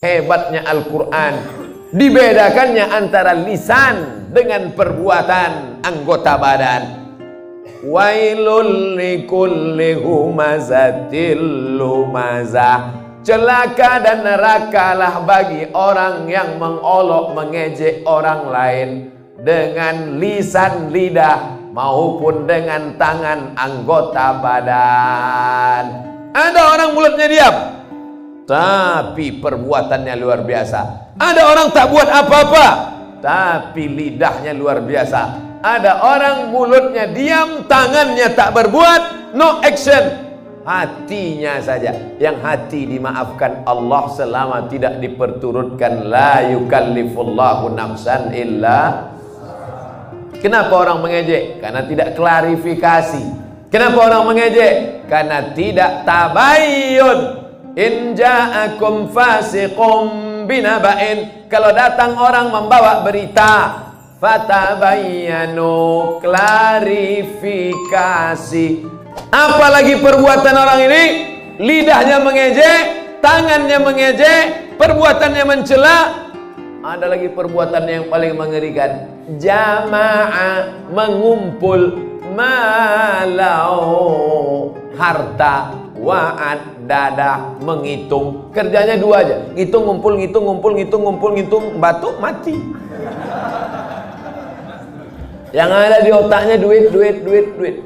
Hebatnya Al-Quran, dibedakannya antara lisan dengan perbuatan anggota badan. Wailul likulli humazatil lumazah. Celaka dan nerakalah bagi orang yang mengolok mengejek orang lain dengan lisan lidah maupun dengan tangan anggota badan. Ada orang mulutnya diam, tapi perbuatannya luar biasa. Ada orang tak buat apa-apa, tapi lidahnya luar biasa. Ada orang mulutnya diam, tangannya tak berbuat, no action. Hatinya saja, yang hati dimaafkan Allah selama tidak diperturutkan. La yukallifullahu nafsan illa. Kenapa orang mengejek? Karena tidak klarifikasi. Kenapa orang mengejek? Karena tidak tabayyun. In ja'akum fasiqum binaba'in. Kalau datang orang membawa berita, fatabayyanu, klarifikasi. Apalagi perbuatan orang ini, lidahnya mengejek, tangannya mengejek, perbuatannya mencela. Ada lagi perbuatan yang paling mengerikan, jamaah, mengumpul, malau, harta, wa'ad, dadah, menghitung. Kerjanya dua aja, ngitung, ngumpul, ngitung, ngumpul, ngitung, ngumpul, ngitung, batuk, mati. Yang ada di otaknya duit, duit, duit, duit.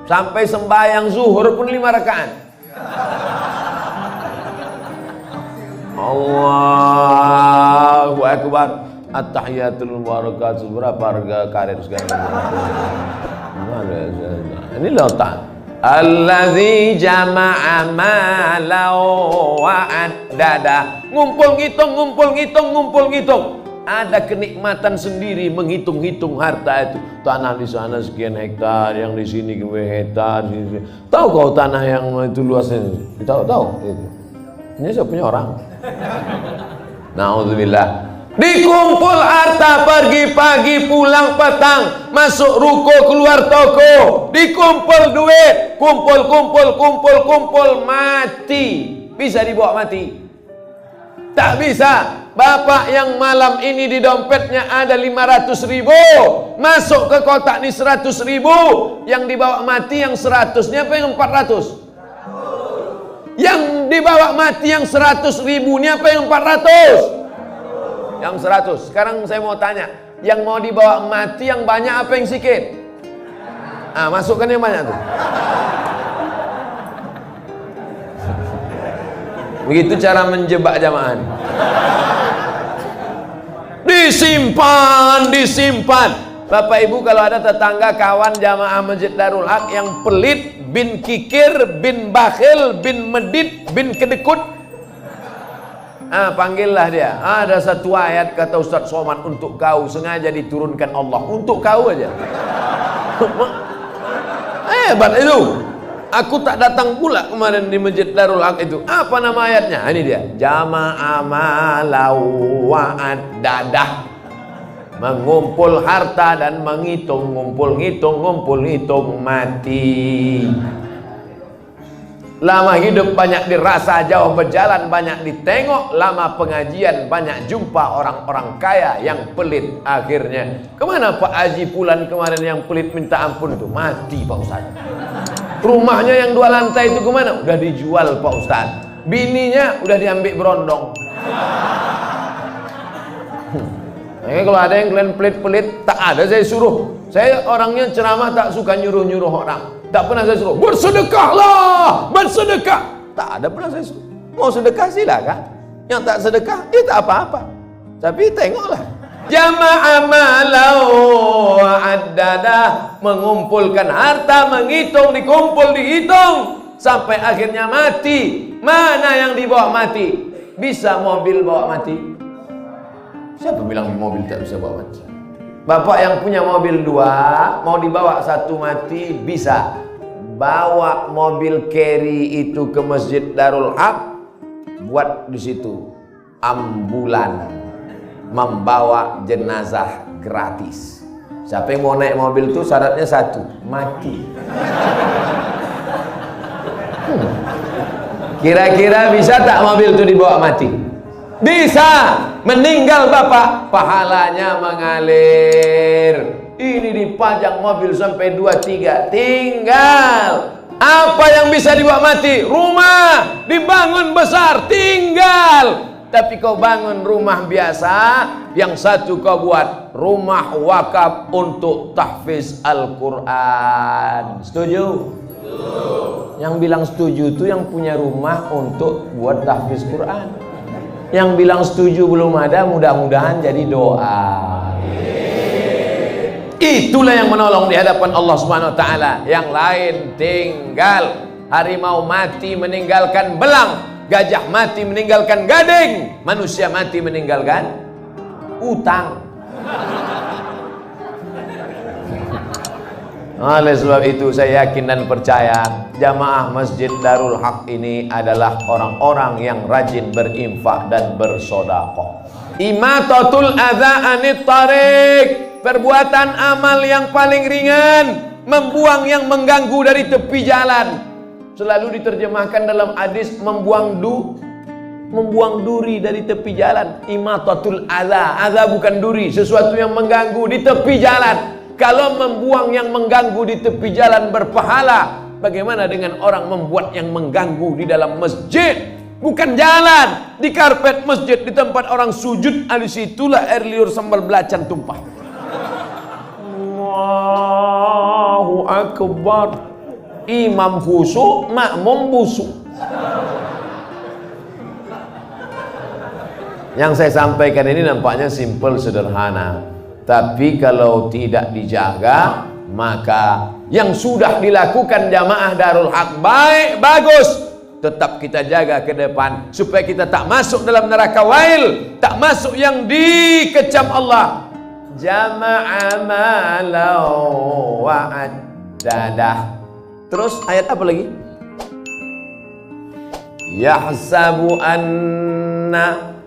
Sampai sembahyang zuhur pun 5 rakaat. Allahu Akbar. At-tahiyatul mubarakatuh. Berapa harga karet sekarang? Ini lautan. Allazi jama'a malau wa'addada. Ngumpul ngitung, ngumpul ngitung, ngumpul ngitung. Ada kenikmatan sendiri menghitung-hitung harta itu. Tanah di sana sekian hektar, yang di sini hektar. Tahu kau tanah yang itu luasnya? Tahu. Ini saya punya orang. Nauzubillah. Dikumpul harta, pergi pagi, pulang petang, masuk ruko, keluar toko. Dikumpul duit, kumpul, mati. Bisa dibawa mati? Tak bisa. Bapak yang malam ini di dompetnya ada 500.000, masuk ke kotak ini 100.000, yang dibawa mati yang 100-nya apa yang 400? Yang dibawa mati yang 100.000-nya apa yang 400? Yang 100. Sekarang saya mau tanya, yang mau dibawa mati yang banyak apa yang sikit? Masukkan yang banyak tuh. Begitu cara menjebak jamaah. Disimpan. Bapak Ibu, kalau ada tetangga, kawan jamaah Masjid Darul Haq yang pelit, bin kikir, bin bakhil, bin medit, bin kedekut, panggillah dia. Ada satu ayat kata Ustaz Somad untuk kau, sengaja diturunkan Allah untuk kau aja. Hebat itu. Aku tak datang pula kemarin di Masjid Darul Haq itu. Apa nama ayatnya? Ini dia. Jama'a malau wa'ad dadah. Mengumpul harta dan menghitung, ngumpul ngitung mati. Lama hidup banyak dirasa, jauh berjalan banyak ditengok. Lama pengajian banyak jumpa orang-orang kaya yang pelit. Akhirnya kemana Pak Haji Pulan kemarin yang pelit minta ampun itu? Mati Pak Ustaz. Rumahnya yang 2 lantai itu kemana? Udah dijual Pak Ustaz. Bininya udah diambil berondong. Kalau ada yang kalian pelit-pelit, tak ada saya suruh. Saya orangnya ceramah tak suka nyuruh-nyuruh orang. Tak pernah saya suruh, bersedekahlah, bersedekah. Tak ada pernah saya suruh. Mau sedekah silakan. Yang tak sedekah, ya tak apa-apa. Tapi tengoklah. Jama'a malau wa'addada, mengumpulkan harta, menghitung, dikumpul, dihitung sampai akhirnya mati. Mana yang dibawa mati? Bisa mobil bawa mati? Siapa bilang mobil tak bisa bawa mati? Bapak yang punya mobil 2, mau dibawa 1 mati, bisa. Bawa mobil carry itu ke Masjid Darul Haq, buat di situ ambulan membawa jenazah gratis. Siapa yang mau naik mobil itu syaratnya 1, mati. Kira-kira bisa tak mobil itu dibawa mati? Bisa. Meninggal bapak, pahalanya mengalir. Ini dipajang mobil sampai 2-3, tinggal. Apa yang bisa dibawa mati? Rumah dibangun besar, tinggal. Tapi kau bangun rumah biasa, yang satu kau buat rumah wakaf untuk tahfiz Al-Quran. Setuju? Yang bilang setuju itu yang punya rumah untuk buat tahfiz Quran. Yang bilang setuju belum ada, mudah-mudahan jadi doa. Itulah yang menolong di hadapan Allah Subhanahu wa taala. Yang lain tinggal. Harimau mati meninggalkan belang, gajah mati meninggalkan gading, manusia mati meninggalkan utang. Oleh sebab itu saya yakin dan percaya jamaah Masjid Darul Haq ini adalah orang-orang yang rajin berinfak dan bersedekah. Imatatul adza anit tariq, perbuatan amal yang paling ringan, membuang yang mengganggu dari tepi jalan. Selalu diterjemahkan dalam hadis membuang duri dari tepi jalan. Imatatul adza bukan duri, sesuatu yang mengganggu di tepi jalan. Kalau membuang yang mengganggu di tepi jalan berpahala, bagaimana dengan orang membuat yang mengganggu di dalam masjid? Bukan jalan, di karpet masjid, di tempat orang sujud, di situlah air liur sambal belacan tumpah. Allahu Akbar. Imam khusyuk, makmum busuk. Yang saya sampaikan ini nampaknya simpel, sederhana. Tapi kalau tidak dijaga, maka yang sudah dilakukan jamaah Darul Haq baik, bagus. Tetap kita jaga ke depan supaya kita tak masuk dalam neraka wail, tak masuk yang dikecam Allah. Jama'a malau wa'addadah. Terus ayat apa lagi? Yahsabu anna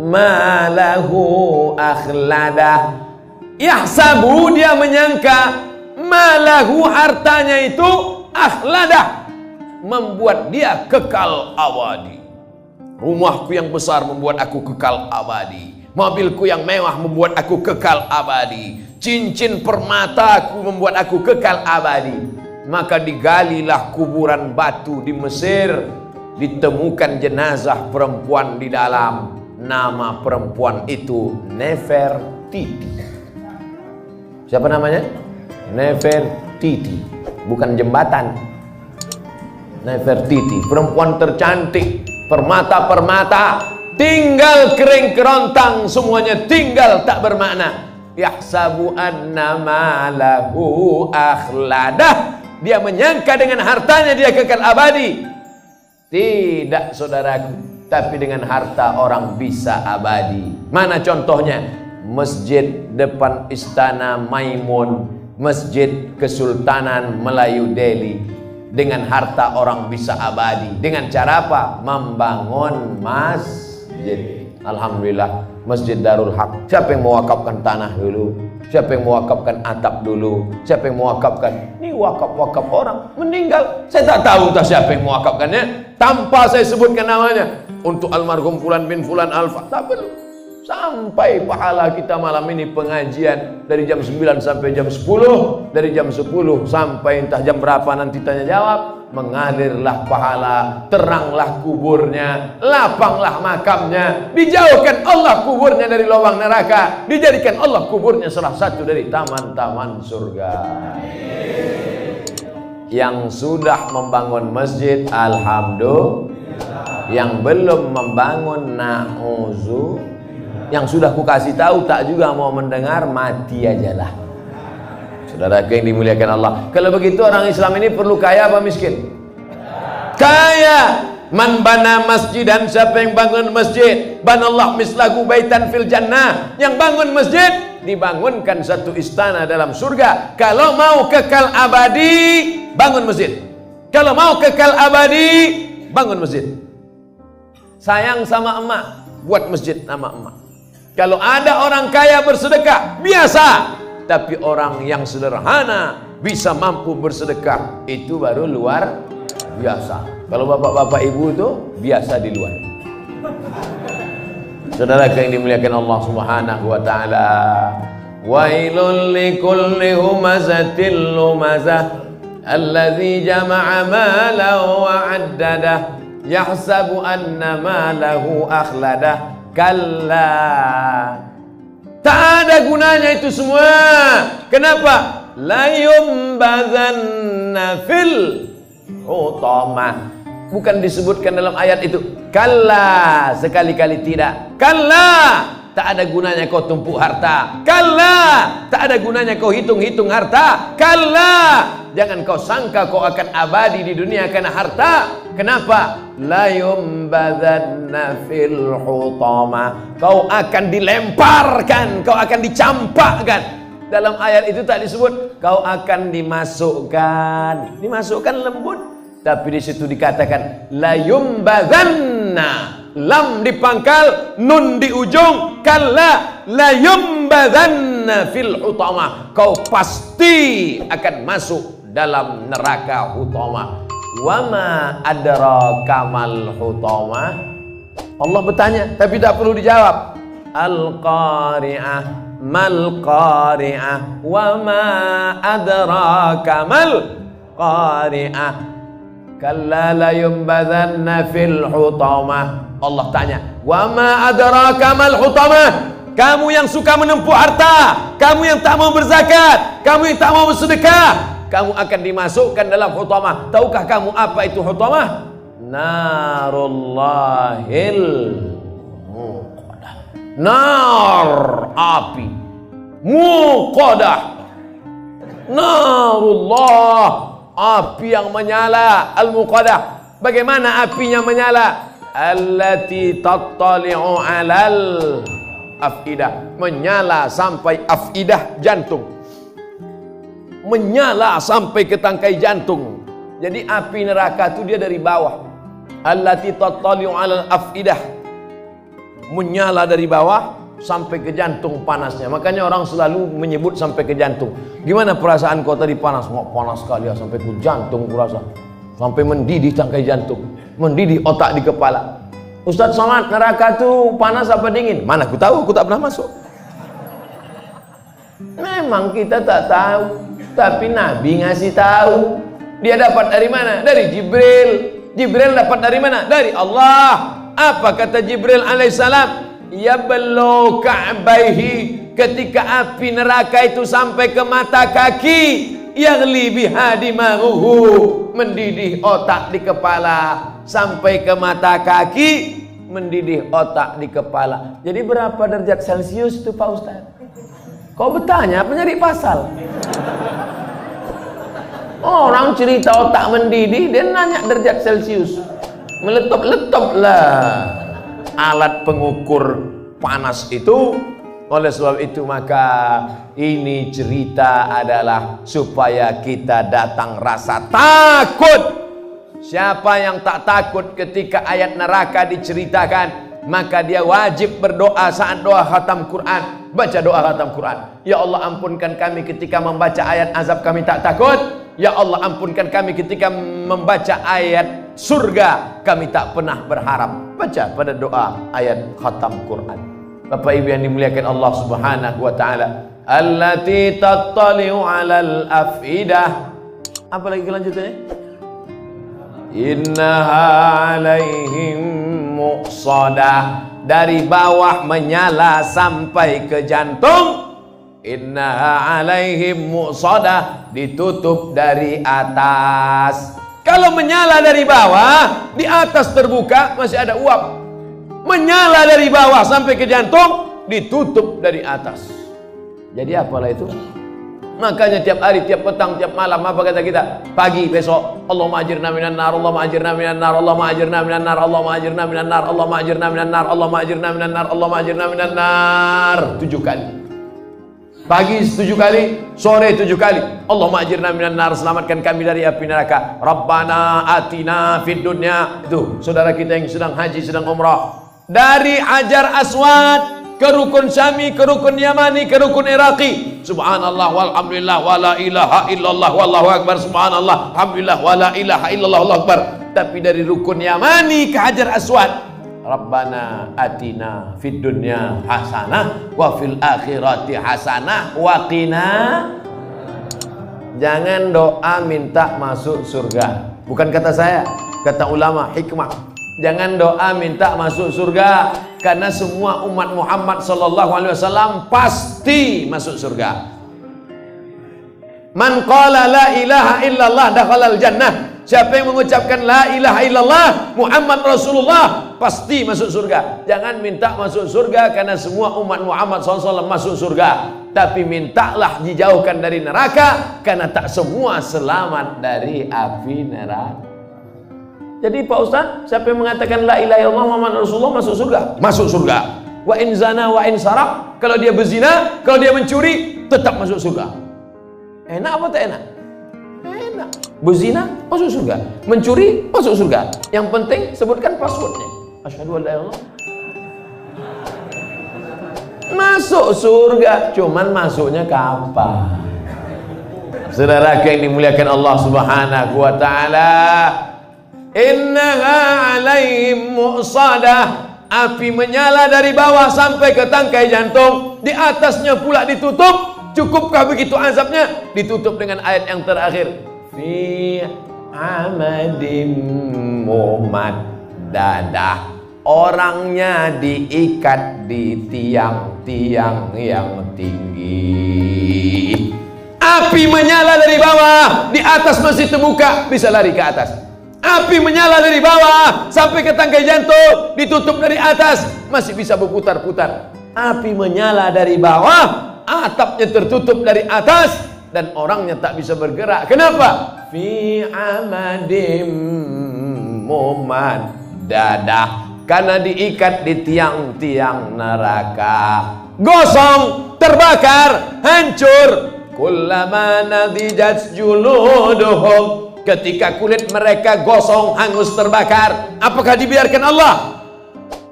malahu akhladah. Yahsabu, dia menyangka, malahu, hartanya itu, akhladah, membuat dia kekal abadi. Rumahku yang besar membuat aku kekal abadi. Mobilku yang mewah membuat aku kekal abadi. Cincin permataku membuat aku kekal abadi. Maka digalilah kuburan batu di Mesir, ditemukan jenazah perempuan di dalam. Nama perempuan itu Nefertiti. Siapa namanya? Nefertiti. Bukan jembatan. Nefertiti, perempuan tercantik, permata-permata, tinggal kering kerontang, semuanya tinggal tak bermakna. Yahsabu anna malahu akhladah. Dia menyangka dengan hartanya dia kekal abadi. Tidak, saudaraku, tapi dengan harta orang bisa abadi. Mana contohnya? Masjid depan Istana Maimun, Masjid Kesultanan Melayu Delhi. Dengan harta orang bisa abadi. Dengan cara apa? Membangun masjid. Alhamdulillah, Masjid Darul Haq. Siapa yang mewakafkan tanah dulu? Siapa yang mewakafkan atap dulu? Siapa yang mewakafkan? Ini wakaf-wakaf orang meninggal. Saya tak tahu entah siapa yang mewakafkannya, tanpa saya sebutkan namanya. Untuk almarhum Fulan bin Fulan Alfa, tak perlu. Sampai pahala kita malam ini pengajian dari jam 9 sampai jam 10, dari jam 10 sampai entah jam berapa nanti tanya jawab, mengalirlah pahala, teranglah kuburnya, lapanglah makamnya, dijauhkan Allah kuburnya dari lubang neraka, dijadikan Allah kuburnya salah satu dari taman-taman surga. Yang sudah membangun masjid, alhamdulillah. Yang belum membangun, na'udzubillah. Yang sudah ku kasih tahu tak juga mau mendengar, mati ajalah. Saudaraku yang dimuliakan Allah, kalau begitu orang Islam ini perlu kaya apa miskin? Kaya. Man bana masjidan, siapa yang bangun masjid, banallah mislahu baitan fil jannah. Yang bangun masjid, dibangunkan satu istana dalam surga. Kalau mau kekal abadi, bangun masjid. Kalau mau kekal abadi, bangun masjid. Sayang sama emak, buat masjid nama emak. Kalau ada orang kaya bersedekah, biasa. Tapi orang yang sederhana bisa mampu bersedekah, itu baru luar biasa. Kalau bapak-bapak ibu itu biasa di luar. Saudara yang dimuliakan Allah Subhanahu wa taala. Wailul likulli humazatil lumazah alladzi jama'a malahu wa 'addadah yahsabu anna malahu akhladah. Kalla, tak ada gunanya itu semua. Kenapa? La yumbazanna fil hutamah. Bukan disebutkan dalam ayat itu. Kalla, sekali-kali tidak. Kalla, tak ada gunanya kau tumpuk harta. Kalla, tak ada gunanya kau hitung-hitung harta. Kalla, jangan kau sangka kau akan abadi di dunia karena harta. Kenapa? La yumbadzanna fil hutamah. Kau akan dilemparkan, kau akan dicampakkan. Dalam ayat itu tak disebut kau akan dimasukkan. Dimasukkan lembut. Tapi di situ dikatakan la yumbadzanna, lam di pangkal, nun di ujung, kalla la yumbadzanna fil hutamah. Kau pasti akan masuk dalam neraka hutamah. Wama adraka mal hutamah. Allah bertanya tapi tak perlu dijawab. Al-qari'ah, mal qari'ah, wama adraka mal qari'ah. Kalla la yumbadzanna fil hutamah. Allah tanya, wa ma adraka mal hutamah. Kamu yang suka menempuh harta, kamu yang tak mau berzakat, kamu yang tak mau bersedekah, kamu akan dimasukkan dalam hutamah. Tahukah kamu apa itu hutamah? Narullahil muqadah. Nar, api. Muqadah. Narullah, api yang menyala. Al-muqadah, bagaimana apinya menyala? Allati tattali'u 'alal afidah, menyala sampai afidah, jantung, menyala sampai ke tangkai jantung. Jadi api neraka itu dia dari bawah. Allati tattali'u 'alal afidah, menyala dari bawah sampai ke jantung panasnya. Makanya orang selalu menyebut sampai ke jantung. Gimana perasaan kau tadi panas? Mau panas sekali ya, sampai ke jantung kurasa. Sampai mendidih tangkai jantung, mendidih otak di kepala. Ustaz Somad, neraka tuh panas apa dingin? Mana aku tahu, aku tak pernah masuk. Memang kita tak tahu, tapi Nabi ngasih tahu. Dia dapat dari mana? Dari Jibril. Jibril dapat dari mana? Dari Allah. Apa kata Jibril alaihissalam? Ya belu ka'baihi, ketika api neraka itu sampai ke mata kaki, yaghli biha dimaruhu, mendidih otak di kepala, sampai ke mata kaki, mendidih otak di kepala. Jadi berapa derajat Celcius itu Pak Ustaz? Kau bertanya apa nyari pasal? Orang cerita otak mendidih, dia nanya derajat Celcius. Meletop-letop lah alat pengukur panas itu. Oleh sebab itu maka ini cerita adalah supaya kita datang rasa takut. Siapa yang tak takut ketika ayat neraka diceritakan, maka dia wajib berdoa saat doa khatam Quran. Baca doa khatam Quran. Ya Allah, ampunkan kami ketika membaca ayat azab kami tak takut. Ya Allah, ampunkan kami ketika membaca ayat surga kami tak pernah berharap. Baca pada doa ayat khatam Quran. Bapak Ibu yang dimuliakan Allah Subhanahu wa taala. Allati tattali'u 'alal afidah. Apa lagi kelanjutannya? Innaha 'alaihim muqsadah. Dari bawah menyala sampai ke jantung. Innaha 'alaihim muqsadah, ditutup dari atas. Kalau menyala dari bawah, di atas terbuka masih ada uap. Menyala dari bawah sampai ke jantung, ditutup dari atas. Jadi apalah itu? Makanya tiap hari, tiap petang, tiap malam apa kata kita? Pagi besok, Allahumma ajirna minan nar, Allahumma ajirna minan nar, Allahumma ajirna minan nar, Allahumma ajirna minan nar, Allahumma ajirna minan nar, Allahumma ajirna minan nar, Allahumma ajirna minan nar. 7 kali. Pagi 7 kali, sore 7 kali. Allahumma ajirna minan nar, selamatkan kami dari api neraka. Rabbana atina fid dunya. Itu saudara kita yang sedang haji, sedang umrah. Dari Hajar Aswad ke Rukun Syami, ke Rukun Yamani, ke Rukun Iraqi. Subhanallah walhamdulillah wala ilaha illallah wallahu akbar. Subhanallah alhamdulillah wala ilaha illallah wallahu akbar. Tapi dari Rukun Yamani ke Hajar Aswad, Rabbana atina fid dunya hasanah wa fil akhirati hasanah wa qina. Jangan doa minta masuk surga. Bukan kata saya, kata ulama hikmah. Jangan doa minta masuk surga, karena semua umat Muhammad sallallahu alaihi wasallam pasti masuk surga. Man qala la ilaha illallah dakhalal jannah. Siapa yang mengucapkan la ilaha illallah Muhammad Rasulullah pasti masuk surga. Jangan minta masuk surga karena semua umat Muhammad SAW masuk surga, tapi mintalah dijauhkan dari neraka, karena tak semua selamat dari api neraka. Jadi Pak Ustaz, siapa yang mengatakan la ilaha illallah Muhammad Rasulullah masuk surga? Masuk surga. Wa in zana wa in saraq. Kalau dia berzina, kalau dia mencuri, tetap masuk surga. Enak apa tak enak? Enak. Berzina masuk surga, mencuri masuk surga. Yang penting sebutkan passwordnya. Asyhadu an la ilaha illallah. Masuk surga, cuman masuknya kapan? Saudara yang dimuliakan Allah Subhanahu wa taala, innaha alaihim mu'sadah. Api menyala dari bawah sampai ke tangkai jantung, di atasnya pula ditutup. Cukupkah begitu azabnya? Ditutup dengan ayat yang terakhir, fi amadim mumaddadah. Orangnya diikat di tiang-tiang yang tinggi. Api menyala dari bawah, di atas masih terbuka, bisa lari ke atas. Api menyala dari bawah sampai ke tangkai jantung, ditutup dari atas, masih bisa berputar-putar. Api menyala dari bawah, atapnya tertutup dari atas, dan orangnya tak bisa bergerak. Kenapa? Fi amadim mumaddadah. Karena diikat di tiang-tiang neraka. Gosong, terbakar, hancur. Kullama nadijat juluduhum. Ketika kulit mereka gosong, hangus, terbakar, apakah dibiarkan Allah?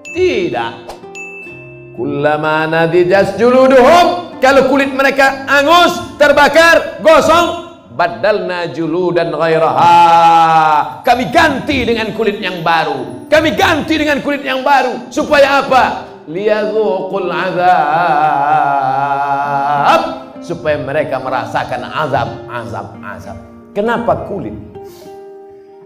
Tidak. Kullama nadijat juluduhum. Kalau kulit mereka hangus, terbakar, gosong, badalna juludan ghairaha. Kami ganti dengan kulit yang baru. Kami ganti dengan kulit yang baru. Supaya apa? Liyadzuqul azab. Supaya mereka merasakan azab. Kenapa kulit?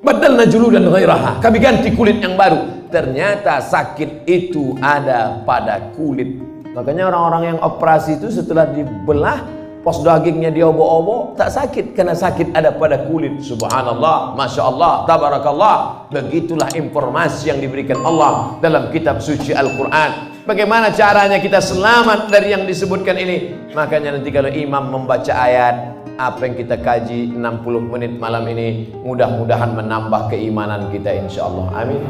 Badalna juludan ghairaha. Kami ganti kulit yang baru. Ternyata sakit itu ada pada kulit. Makanya orang-orang yang operasi itu setelah dibelah, pos dagingnya diobok-obok, tak sakit, karena sakit ada pada kulit. Subhanallah, Masya Allah, Tabarakallah. Begitulah informasi yang diberikan Allah dalam kitab suci Al-Quran. Bagaimana caranya kita selamat dari yang disebutkan ini? Makanya nanti kalau imam membaca ayat, apa yang kita kaji 60 menit malam ini, mudah-mudahan menambah keimanan kita insyaallah. Amin.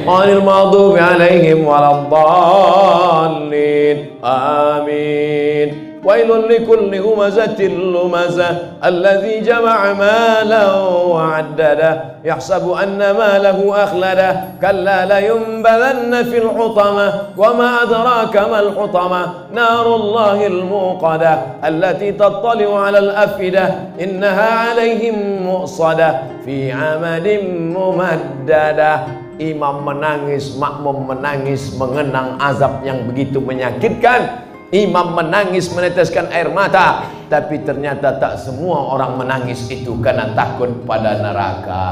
Ghairil maghdubi alaihim waladdallin. Amin. Wailul likulli humazatil lumazah alladzi jama'a malan wa 'addada yahsabu anna malahu akhlada kalla la yunbadanna fil hutamah wa ma adraka mal hutamah narullahil muqadah allati tattali'u 'alal afidah innaha 'alaihim mu'sadah fi 'amadin mumaddadah. Imam menangis, makmum menangis mengenang azab yang begitu menyakitkan. Imam menangis meneteskan air mata, tapi ternyata tak semua orang menangis itu karena takut pada neraka.